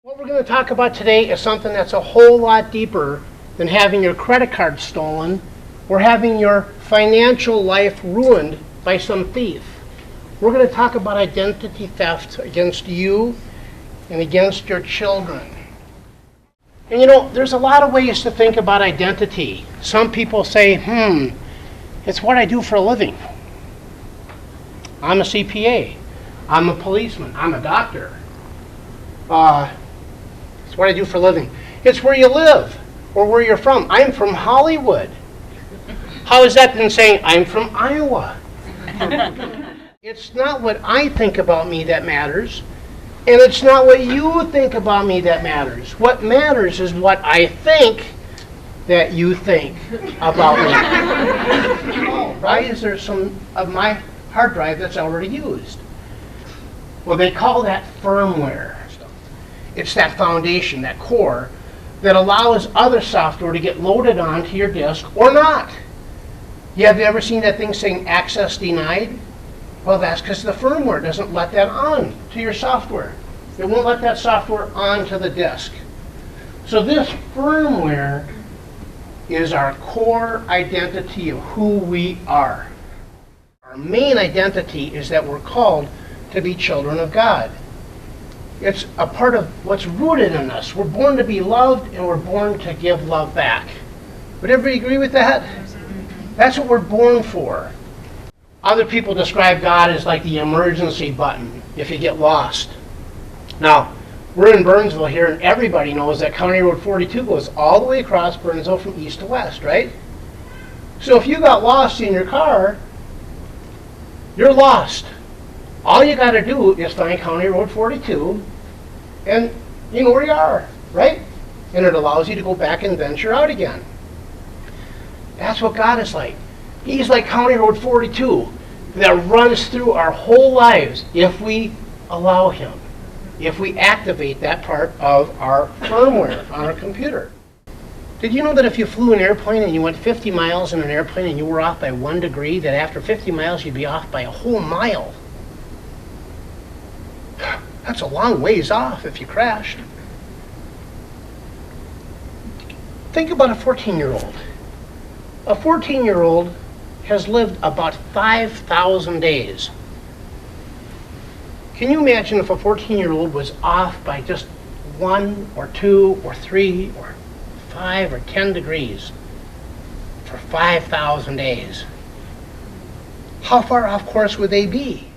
What we're going to talk about today is something that's a whole lot deeper than having your credit card stolen or having your financial life ruined by some thief. We're going to talk about identity theft against you and against your children. And you know, there's a lot of ways to think about identity. Some people say, it's what I do for a living. I'm a CPA. I'm a policeman. I'm a doctor. It's what I do for a living. It's where you live or where you're from. I'm from Hollywood. How is that than saying I'm from Iowa? It's not what I think about me that matters, and it's not what you think about me that matters. What matters is what I think that you think about me. Oh, why is there some of my hard drive that's already used? Well, they call that firmware. It's that foundation, that core, that allows other software to get loaded onto your disk or not. Have you ever seen that thing saying access denied? Well, that's because the firmware doesn't let that on to your software. It won't let that software onto the disk. So this firmware is our core identity of who we are. Our main identity is that we're called to be children of God. It's a part of what's rooted in us. We're born to be loved, and we're born to give love back. Would everybody agree with that? That's what we're born for. Other people describe God as like the emergency button if you get lost. Now, we're in Burnsville here, and everybody knows that County Road 42 goes all the way across Burnsville from east to west, right? So if you got lost in your car, you're lost. All you got to do is find County Road 42, and you know where you are, right? And it allows you to go back and venture out again. That's what God is like. He's like County Road 42 that runs through our whole lives if we allow Him, if we activate that part of our firmware on our computer. Did you know that if you flew an airplane and you went 50 miles in an airplane and you were off by 1 degree, that after 50 miles you'd be off by a whole mile? That's a long ways off if you crashed. Think about a 14-year-old. A 14-year-old has lived about 5,000 days. Can you imagine if a 14-year-old was off by just 1 or 2 or 3 or 5 or 10 degrees for 5,000 days? How far off course would they be?